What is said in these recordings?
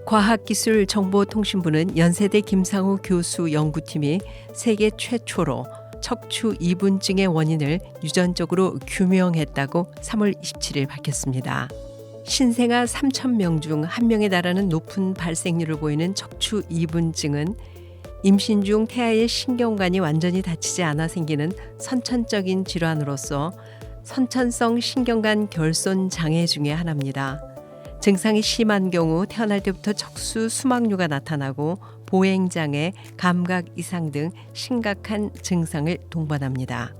과학기술정보통신부는 연세대 김상우 교수 연구팀이 세계 최초로 척추 이분증의 원인을 유전적으로 규명했다고 3월 27일 밝혔습니다. 신생아 3,000명 중 1명에 달하는 높은 발생률을 보이는 척추 이분증은 임신 중 태아의 신경관이 완전히 닫히지 않아 생기는 선천적인 질환으로서 선천성 신경관 결손 장애 중의 하나입니다. 증상이 심한 경우 태어날 때부터 척수 수막류가 나타나고 보행장애, 감각 이상 등 심각한 증상을 동반합니다.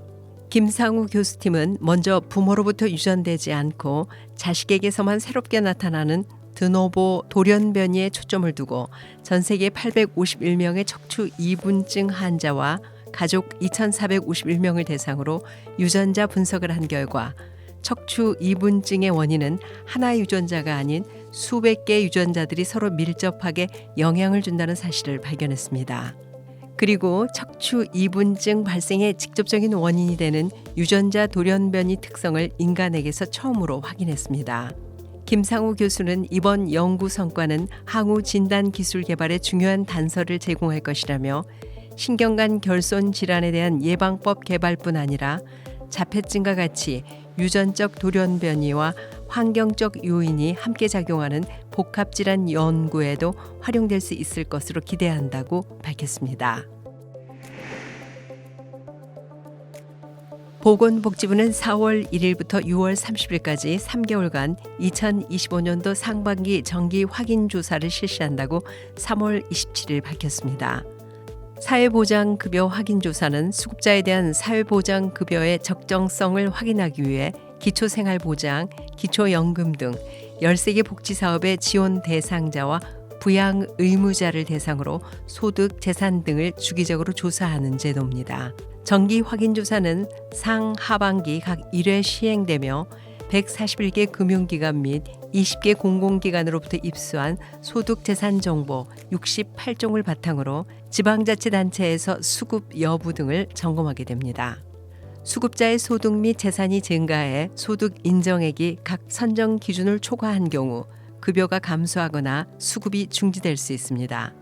김상우 교수팀은 먼저 부모로부터 유전되지 않고 자식에게서만 새롭게 나타나는 드노보 돌연변이에 초점을 두고 전 세계 851명의 척추 이분증 환자와 가족 2,451명을 대상으로 유전자 분석을 한 결과 척추 이분증의 원인은 하나 유전자가 아닌 수백 개의 유전자들이 서로 밀접하게 영향을 준다는 사실을 발견했습니다. 그리고 척추 이분증 발생의 직접적인 원인이 되는 유전자 돌연변이 특성을 인간에게서 처음으로 확인했습니다. 김상우 교수는 이번 연구 성과는 항우 진단 기술 개발에 중요한 단서를 제공할 것이라며 신경관 결손 질환에 대한 예방법 개발뿐 아니라 자폐증과 같이 유전적 돌연변이와 환경적 요인이 함께 작용하는 복합질환 연구에도 활용될 수 있을 것으로 기대한다고 밝혔습니다. 보건복지부는 4월 1일부터 6월 30일까지 3개월간 2025년도 상반기 정기 확인 조사를 실시한다고 3월 27일 밝혔습니다. 사회보장급여 확인조사는 수급자에 대한 사회보장급여의 적정성을 확인하기 위해 기초생활보장, 기초연금 등 13개 복지사업의 지원 대상자와 부양 의무자를 대상으로 소득, 재산 등을 주기적으로 조사하는 제도입니다. 정기 확인조사는 상, 하반기 각 1회 시행되며 141개 금융기관 및 20개 공공기관으로부터 입수한 소득재산 정보 68종을 바탕으로 지방자치단체에서 수급 여부 등을 점검하게 됩니다. 수급자의 소득 및 재산이 증가해 소득 인정액이 각 선정 기준을 초과한 경우 급여가 감소하거나 수급이 중지될 수 있습니다.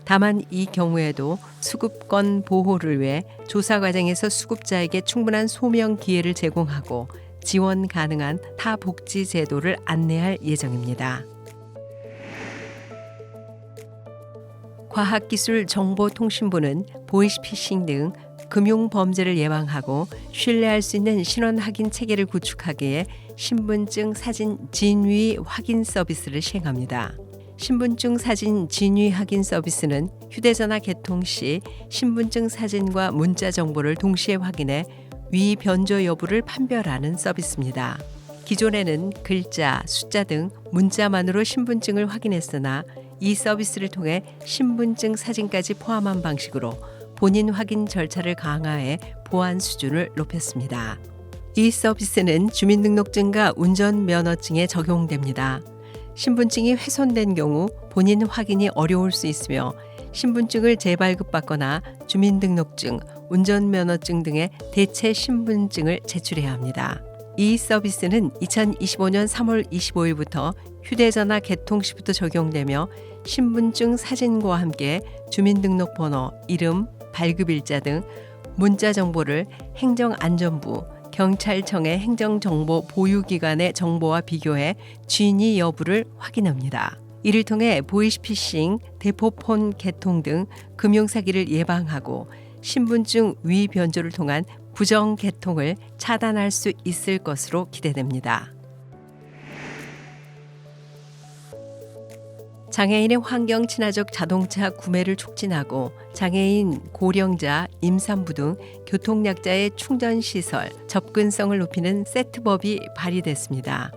다만 이 경우에도 수급권 보호를 위해 조사 과정에서 수급자에게 충분한 소명 기회를 제공하고 지원 가능한 타 복지 제도를 안내할 예정입니다. 과학기술정보통신부는 보이스피싱 등 금융범죄를 예방하고 신뢰할 수 있는 신원 확인 체계를 구축하기 위해 신분증 사진 진위 확인 서비스를 시행합니다. 신분증 사진 진위 확인 서비스는 휴대전화 개통 시 신분증 사진과 문자 정보를 동시에 확인해 위 변조 여부를 판별하는 서비스입니다. 기존에는 글자, 숫자 등 문자만으로 신분증을 확인했으나 이 서비스를 통해 신분증 사진까지 포함한 방식으로 본인 확인 절차를 강화해 보안 수준을 높였습니다. 이 서비스는 주민등록증과 운전면허증에 적용됩니다. 신분증이 훼손된 경우 본인 확인이 어려울 수 있으며 신분증을 재발급받거나 주민등록증, 운전면허증 등의 대체 신분증을 제출해야 합니다. 이 서비스는 2025년 3월 25일부터 휴대전화 개통 시부터 적용되며 신분증 사진과 함께 주민등록번호, 이름, 발급일자 등 문자 정보를 행정안전부, 경찰청의 행정정보 보유기관의 정보와 비교해 진위 여부를 확인합니다. 이를 통해 보이스피싱, 대포폰 개통 등 금융사기를 예방하고 신분증 위 변조를 통한 부정 개통을 차단할 수 있을 것으로 기대됩니다. 장애인의 환경 친화적 자동차 구매를 촉진하고 장애인, 고령자, 임산부 등 교통약자의 충전시설, 접근성을 높이는 세트법이 발의됐습니다.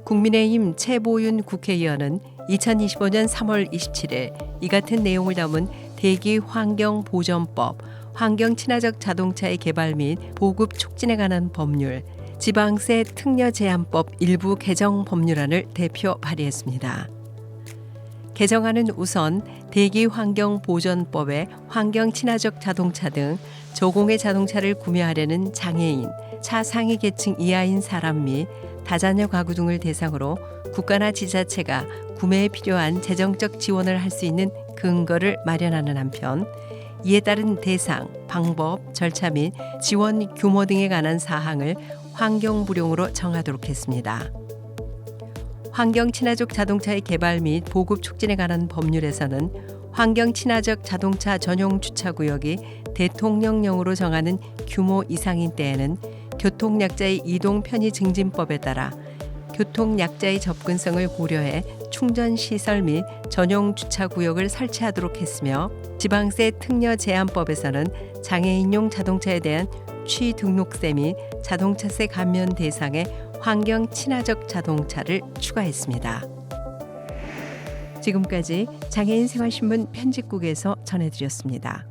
국민의힘 최보윤 국회의원은 2025년 3월 27일 이 같은 내용을 담은 대기환경보전법, 환경친화적 자동차의 개발 및 보급 촉진에 관한 법률, 지방세 특려 제한법 일부 개정 법률안을 대표 발의했습니다. 개정안은 우선 대기환경보전법에 환경친화적 자동차 등 저공해 자동차를 구매하려는 장애인, 차상위 계층 이하인 사람 및 다자녀 가구 등을 대상으로 국가나 지자체가 구매에 필요한 재정적 지원을 할 수 있는 근거를 마련하는 한편 이에 따른 대상, 방법, 절차 및 지원 규모 등에 관한 사항을 환경부령으로 정하도록 했습니다. 환경 친화적 자동차의 개발 및 보급 촉진에 관한 법률에서는 환경 친화적 자동차 전용 주차구역이 대통령령으로 정하는 규모 이상인 때에는 교통약자의 이동 편의 증진법에 따라 교통약자의 접근성을 고려해 충전시설 및 전용 주차구역을 설치하도록 했으며 지방세 특려 제한법에서는 장애인용 자동차에 대한 취등록세 및 자동차세 감면 대상에 환경 친화적 자동차를 추가했습니다. 지금까지 장애인 생활신문 편집국에서 전해드렸습니다.